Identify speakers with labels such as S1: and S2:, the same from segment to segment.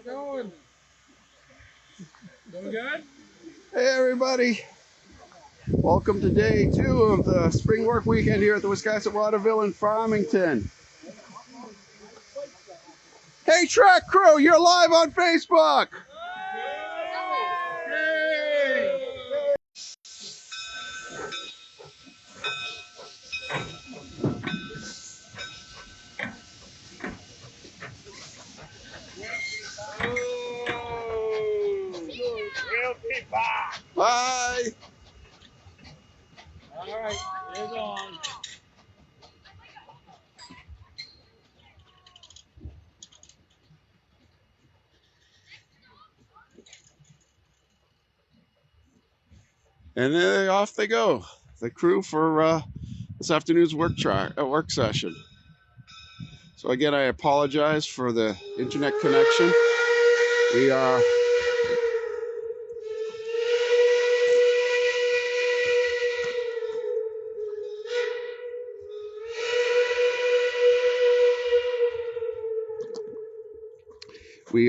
S1: Going? Doing good?
S2: Hey everybody, welcome to day 2 of the spring work weekend here at the Wisconsin Waterville in Farmington. Hey track crew, you're live on Facebook!
S1: Yay! We'll be back.
S2: Bye!
S1: All right, it's on.
S2: And then off they go, the crew for this afternoon's work session. So again, I apologize for the internet connection. We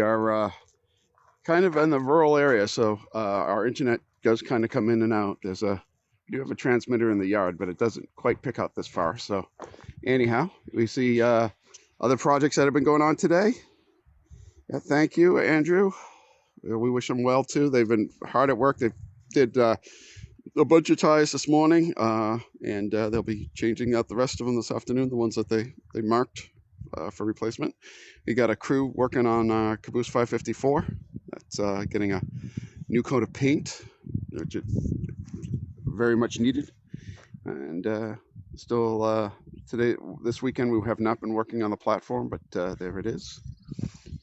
S2: are kind of in the rural area, so our internet does kind of come in and out. We do have a transmitter in the yard, but it doesn't quite pick up this far. So anyhow, we see other projects that have been going on today. Yeah, thank you, Andrew. We wish them well too. They've been hard at work. They did a bunch of ties this morning, and they'll be changing out the rest of them this afternoon, the ones that they marked for replacement. We got a crew working on Caboose 554. That's getting a new coat of paint, which is very much needed. And still this weekend, we have not been working on the platform, but there it is.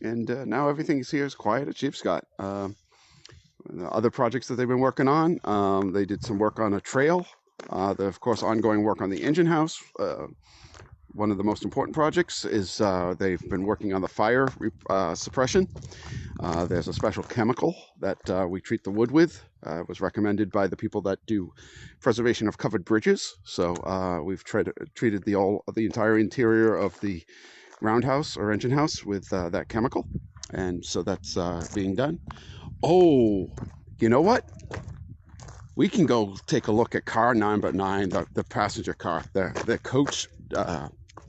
S2: And now everything here is quiet at Sheepscott. The other projects that they've been working on, they did some work on a trail. Of course, ongoing work on the engine house. One of the most important projects is they've been working on the fire suppression. There's a special chemical that we treat the wood with. It was recommended by the people that do preservation of covered bridges. So we've treated the entire interior of the roundhouse or engine house with that chemical. And so that's being done. Oh, you know what? We can go take a look at car 9x9, the passenger car.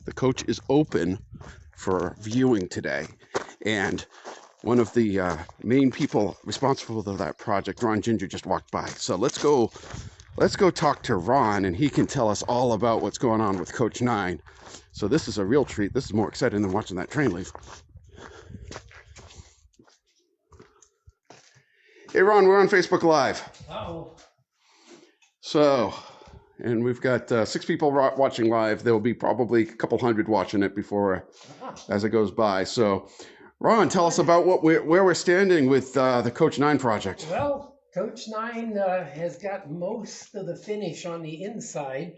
S2: The coach is open for viewing today, and one of the main people responsible for that project, Ron Ginger, just walked by. So let's go talk to Ron, and he can tell us all about what's going on with Coach 9. So this is a real treat. This is more exciting than watching that train leave. Hey Ron, we're on Facebook Live.
S1: Oh.
S2: So, and we've got 6 people watching live. There will be probably a couple hundred watching it before as it goes by. So, Ron, tell us about where we're standing with the Coach 9 project.
S3: Well, Coach 9 has got most of the finish on the inside.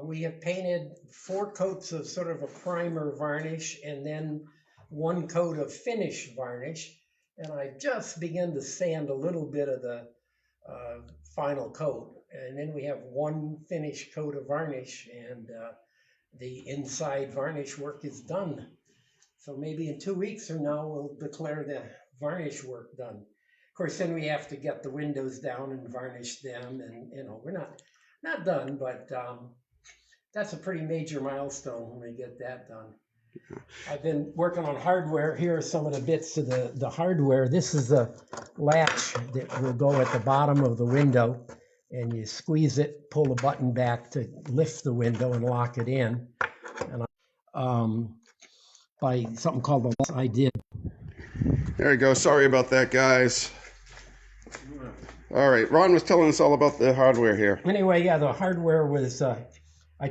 S3: We have painted 4 coats of sort of a primer varnish and then 1 coat of finish varnish. And I just began to sand a little bit of the final coat. And then we have 1 finish coat of varnish, and the inside varnish work is done. So maybe in 2 weeks from now, we'll declare the varnish work done. Of course, then we have to get the windows down and varnish them. And, we're not done, but that's a pretty major milestone when we get that done. I've been working on hardware. Here are some of the bits of the hardware. This is the latch that will go at the bottom of the window, and you squeeze it, pull the button back to lift the window and lock it in. And by something called the I did.
S2: There you go. Sorry about that, guys. All right, Ron was telling us all about the hardware here.
S3: Anyway, yeah, the hardware was, I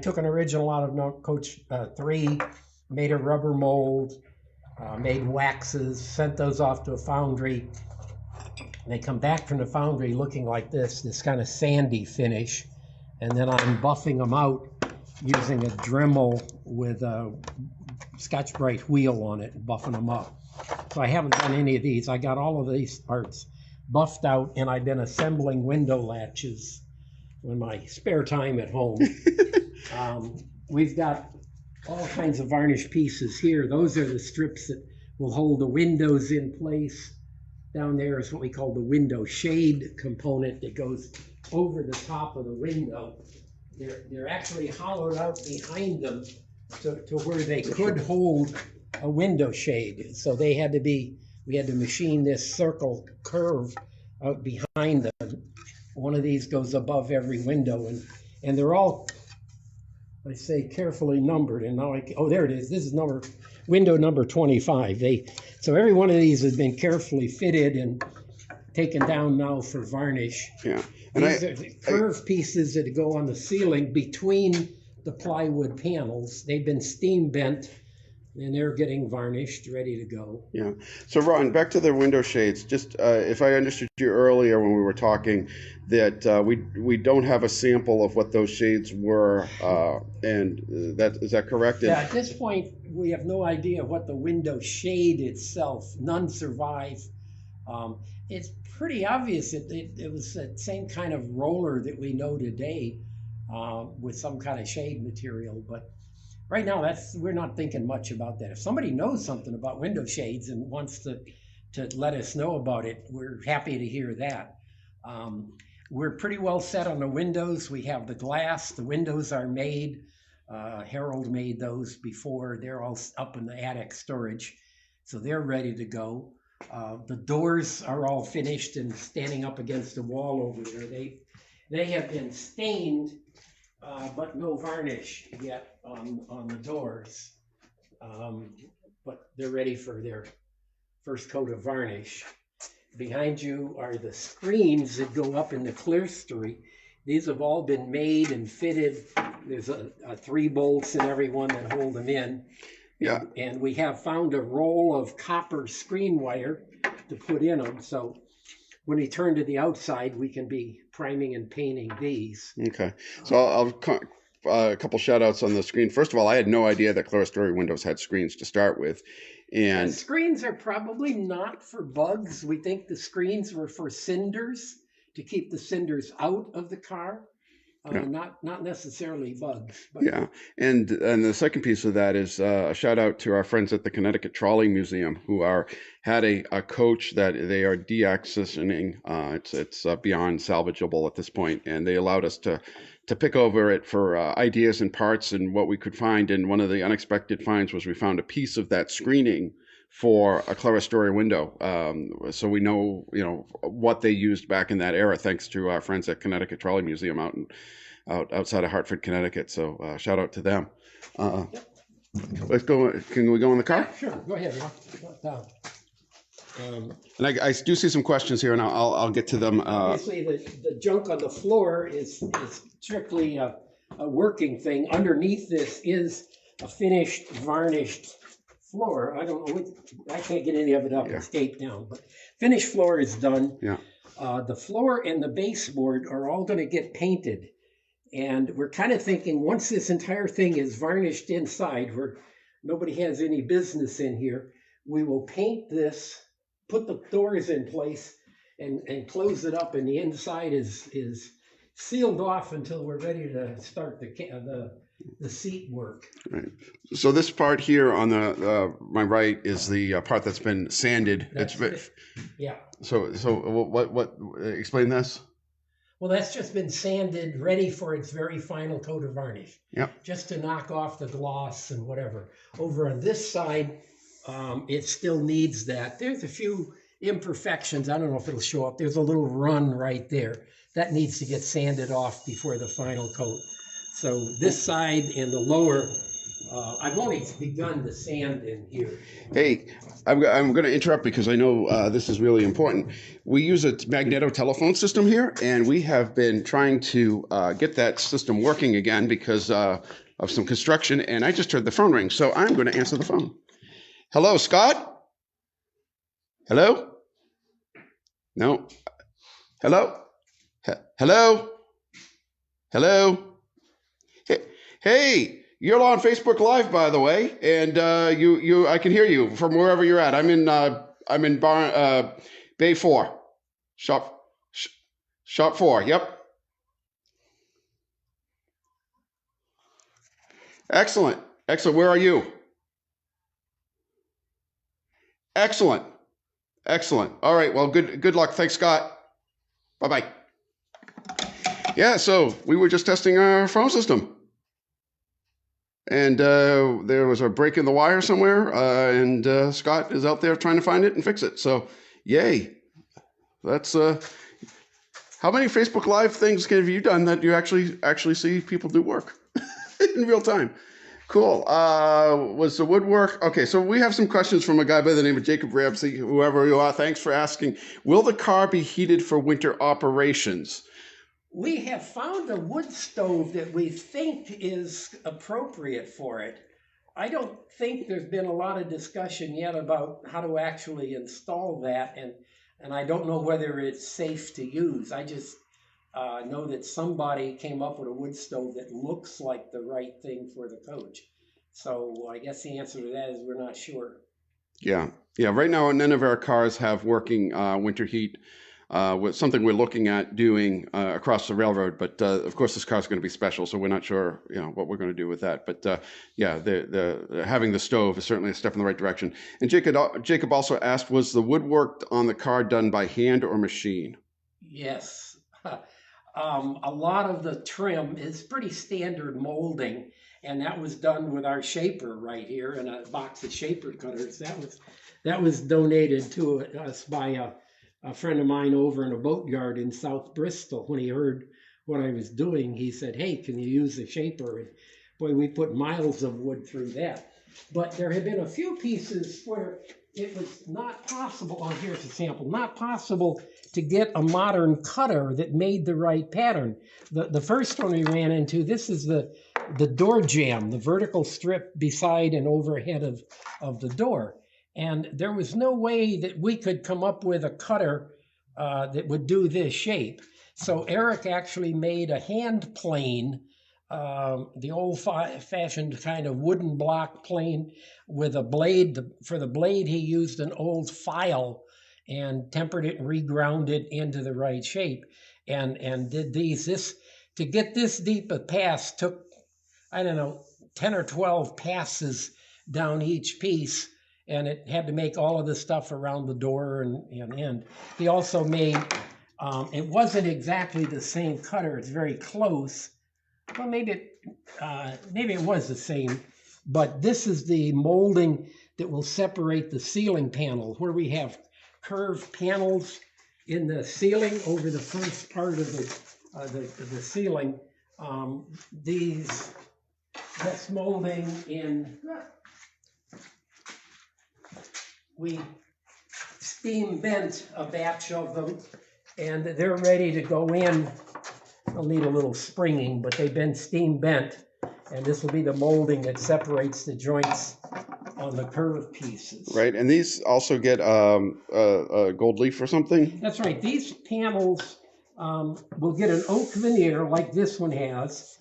S3: took an original out of Coach 3, made a rubber mold, made waxes, sent those off to a foundry. They come back from the foundry looking like this kind of sandy finish. And then I'm buffing them out using a Dremel with a Scotch-Brite wheel on it and buffing them up. So I haven't done any of these. I got all of these parts buffed out, and I've been assembling window latches in my spare time at home. We've got all kinds of varnish pieces here. Those are the strips that will hold the windows in place. Down there is what we call the window shade component that goes over the top of the window. They're actually hollowed out behind them to where they could hold a window shade. So we had to machine this circle curve out behind them. One of these goes above every window, and they're all, I say, carefully numbered. And now there it is. This is window number 25. So every one of these has been carefully fitted and taken down now for varnish.
S2: Yeah.
S3: And these are the curved pieces that go on the ceiling between the plywood panels. They've been steam bent, and they're getting varnished, ready to go.
S2: Yeah. So Ron, back to the window shades. Just if I understood you earlier when we were talking, that we don't have a sample of what those shades were, and is that correct?
S3: Yeah. At this point, we have no idea what the window shade itself. None survive. It's pretty obvious it was the same kind of roller that we know today, with some kind of shade material, but. Right now, we're not thinking much about that. If somebody knows something about window shades and wants to let us know about it, we're happy to hear that. We're pretty well set on the windows. We have the glass. The windows are made. Harold made those before. They're all up in the attic storage, so they're ready to go. The doors are all finished and standing up against the wall over there. They have been stained. But no varnish yet on the doors. But they're ready for their first coat of varnish. Behind you are the screens that go up in the clerestory. These have all been made and fitted. There's a 3 bolts in every one that hold them in.
S2: Yeah.
S3: And we have found a roll of copper screen wire to put in them. So when we turn to the outside, we can be priming and painting these.
S2: Okay. So a couple shout outs on the screen. First of all, I had no idea that clerestory windows had screens to start with. And
S3: the screens are probably not for bugs. We think the screens were for cinders, to keep the cinders out of the car. Not necessarily bugs. But.
S2: Yeah, and the second piece of that is a shout out to our friends at the Connecticut Trolley Museum who had a coach that they are deaccessioning. It's beyond salvageable at this point, and they allowed us to pick over it for ideas and parts and what we could find. And one of the unexpected finds was we found a piece of that screening for a clerestory window. So we know, what they used back in that era, thanks to our friends at Connecticut Trolley Museum outside of Hartford, Connecticut. So shout out to them. Let's go. Can we go in the car?
S3: Yeah, sure. Go ahead.
S2: And I do see some questions here, and I'll get to them.
S3: Obviously, the junk on the floor is strictly a working thing. Underneath this is a finished, varnished floor. I don't know. I can't get any of it up and skate down. But finished floor is done.
S2: Yeah.
S3: The floor and the baseboard are all going to get painted. And we're kind of thinking once this entire thing is varnished inside, where nobody has any business in here, we will paint this, put the doors in place, and close it up. And the inside is sealed off until we're ready to start the seat work.
S2: Right. So this part here on my right is the part that's been sanded.
S3: Yeah.
S2: So what explain this?
S3: Well, that's just been sanded, ready for its very final coat of varnish.
S2: Yep.
S3: Just to knock off the gloss and whatever. Over on this side, it still needs that. There's a few imperfections. I don't know if it'll show up. There's a little run right there. That needs to get sanded off before the final coat. So this side and the lower, I've only begun to sand in here.
S2: Hey, I'm going to interrupt because I know this is really important. We use a magneto-telephone system here, and we have been trying to get that system working again because of some construction, and I just heard the phone ring, so I'm going to answer the phone. Hello, Scott? Hello? No? Hello? Hello? Hello? Hey, you're on Facebook Live, by the way, and I can hear you from wherever you're at. I'm in Bay 4, shop 4. Yep. Excellent. Where are you? Excellent. Excellent. All right. Well, good luck. Thanks, Scott. Bye-bye. Yeah, so we were just testing our phone system. And there was a break in the wire somewhere, and Scott is out there trying to find it and fix it. So, yay. That's how many Facebook Live things have you done that you actually see people do work in real time? Cool. Was the woodwork? Okay, so we have some questions from a guy by the name of Jacob Ramsey, whoever you are. Thanks for asking. Will the car be heated for winter operations?
S3: We have found a wood stove that we think is appropriate for it. I don't think there's been a lot of discussion yet about how to actually install that, and I don't know whether it's safe to use. I just know that somebody came up with a wood stove that looks like the right thing for the coach. So I guess the answer to that is we're not sure.
S2: Yeah. Right now, none of our cars have working winter heat. With something we're looking at doing across the railroad, but of course this car is going to be special, so we're not sure, what we're going to do with that. But yeah, the having the stove is certainly a step in the right direction. And Jacob also asked, was the woodwork on the car done by hand or machine?
S3: Yes. A lot of the trim is pretty standard molding, and that was done with our shaper right here and a box of shaper cutters. That was donated to us by a friend of mine over in a boat yard in South Bristol. When he heard what I was doing, he said, "Hey, can you use the shaper?" And boy, we put miles of wood through that. But there have been a few pieces where it was not possible. Oh, here's a sample. Not possible to get a modern cutter that made the right pattern. The first one we ran into, this is the door jamb, the vertical strip beside and overhead of the door. And there was no way that we could come up with a cutter that would do this shape. So Eric actually made a hand plane, the old-fashioned kind of wooden block plane with a blade. For the blade, he used an old file and tempered it and reground it into the right shape, and did these. This, to get this deep a pass took, I don't know, 10 or 12 passes down each piece. And it had to make all of the stuff around the door and end. He also made, it wasn't exactly the same cutter. It's very close. Well, maybe it was the same, but this is the molding that will separate the ceiling panel, where we have curved panels in the ceiling over the first part of the ceiling. This molding in. We steam bent a batch of them, and they're ready to go in. They'll need a little springing, but they've been steam bent, and this will be the molding that separates the joints on the curved pieces.
S2: Right, and these also get a gold leaf or something?
S3: That's right. These panels will get an oak veneer like this one has.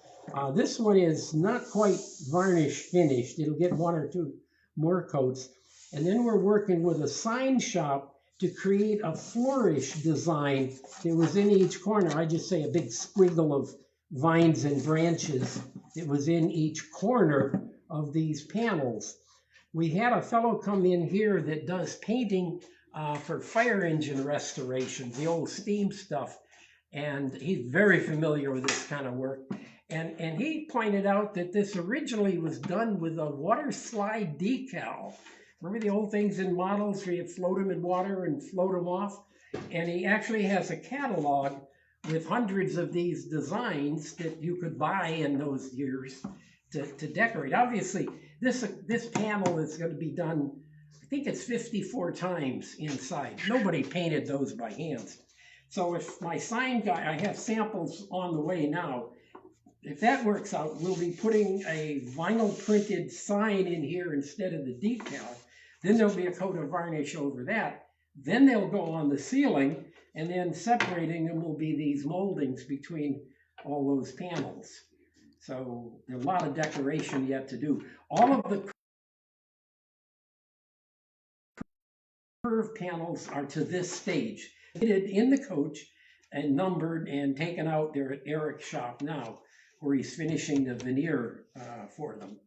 S3: This one is not quite varnish finished. It'll get one or two more coats. And then we're working with a sign shop to create a flourish design that was in each corner. I just say a big squiggle of vines and branches that was in each corner of these panels. We had a fellow come in here that does painting for fire engine restoration, the old steam stuff. And he's very familiar with this kind of work. And he pointed out that this originally was done with a water slide decal. Remember the old things in models where you float them in water and float them off? And he actually has a catalog with hundreds of these designs that you could buy in those years to decorate. Obviously, this panel is going to be done, I think it's 54 times inside. Nobody painted those by hand. So if my sign guy, I have samples on the way now. If that works out, we'll be putting a vinyl printed sign in here instead of the decal. Then there'll be a coat of varnish over that. Then they'll go on the ceiling, and then separating them will be these moldings between all those panels. So there's a lot of decoration yet to do. All of the curved panels are to this stage. Fitted in the coach and numbered and taken out. They're at Eric's shop now, where he's finishing the veneer for them.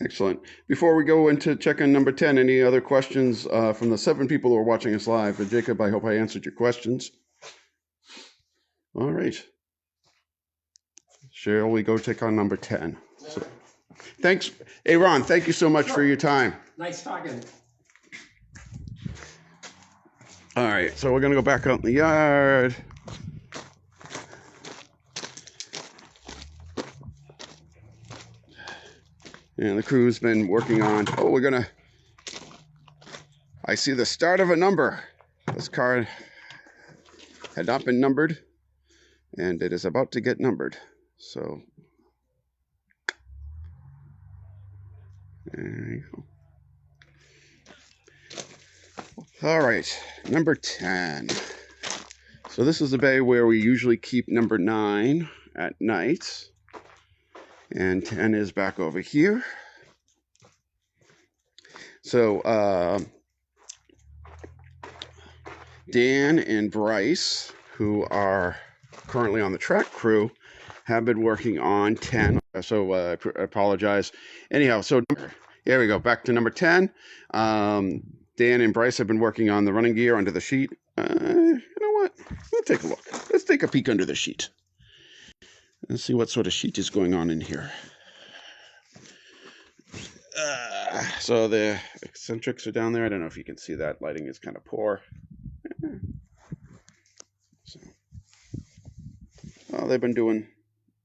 S2: Excellent. Before we go into check-in number 10, any other questions from the 7 people who are watching us live? But Jacob, I hope I answered your questions. All right. Shall we go check on number 10? So, thanks. Hey, Ron, thank you so much for your time.
S3: Nice talking.
S2: All right, so we're going to go back out in the yard. And the crew's been working on, I see the start of a number. This car had not been numbered, and it is about to get numbered. So, there you go. All right, number 10. So this is the bay where we usually keep number 9 at night. And 10 is back over here. So Dan and Bryce, who are currently on the track crew, have been working on 10. So I apologize. Anyhow, so here we go. Back to number 10. Dan and Bryce have been working on the running gear under the sheet. You know what? Let's take a look. Let's take a peek under the sheet. Let's see what sort of sheet is going on in here. So the eccentrics are down there. I don't know if you can see that. Lighting is kind of poor. So, well, they've been doing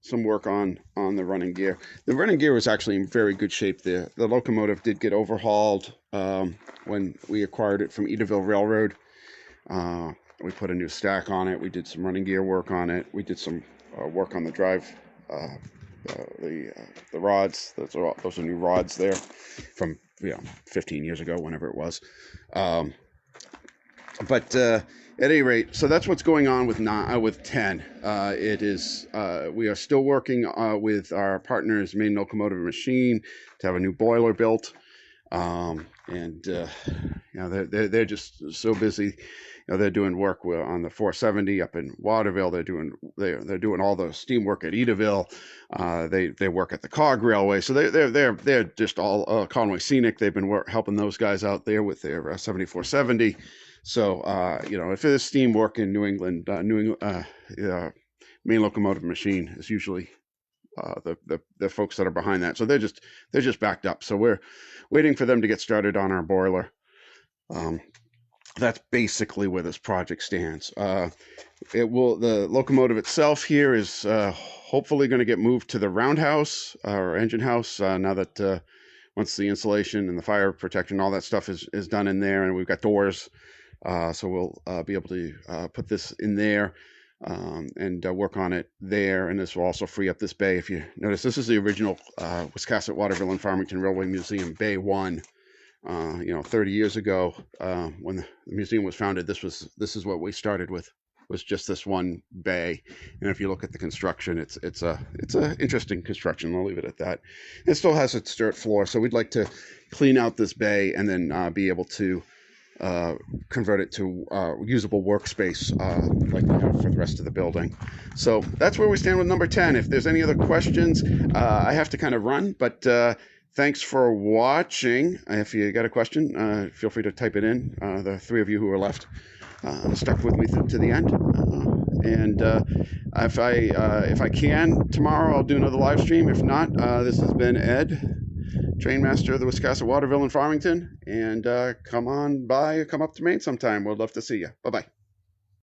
S2: some work on the running gear. The running gear was actually in very good shape. The locomotive did get overhauled when we acquired it from Edaville Railroad. We put a new stack on it. We did some running gear work on it. We did some work on the drive, the rods. Those are new rods there from 15 years ago, whenever it was. But at any rate, so that's what's going on with 10. It is we are still working with our partners, Main Locomotive and Machine, to have a new boiler built, and they're just so busy. They're doing work on the 470 up in Waterville. They're doing all the steam work at Edaville. They work at the Cog Railway. So they're just all Conway Scenic. They've been helping those guys out there with their 7470. So if there's steam work in New England, Main Locomotive Machine is usually the folks that are behind that. So they're just backed up. So we're waiting for them to get started on our boiler. That's basically where this project stands. The locomotive itself here is hopefully going to get moved to the roundhouse or engine house now that once the insulation and the fire protection, all that stuff is done in there, and we've got doors. So we'll be able to put this in there and work on it there. And this will also free up this bay. If you notice, this is the original Wiscasset, Waterville, and Farmington Railway Museum, Bay 1. 30 years ago, when the museum was founded, this is what we started with, was just this one bay. And if you look at the construction, it's a interesting construction. I'll leave it at that. It still has its dirt floor, so we'd like to clean out this bay and then be able to convert it to usable workspace like we have for the rest of the building. So that's where we stand with number 10. If there's any other questions, I have to kind of run, but thanks for watching. If you got a question, feel free to type it in. The 3 of you who are left stuck with me to the end. And if I can tomorrow, I'll do another live stream. If not, this has been Ed, train master of the Wiscasset, Waterville, and Farmington. And come on by, come up to Maine sometime. We'd love to see you. Bye-bye.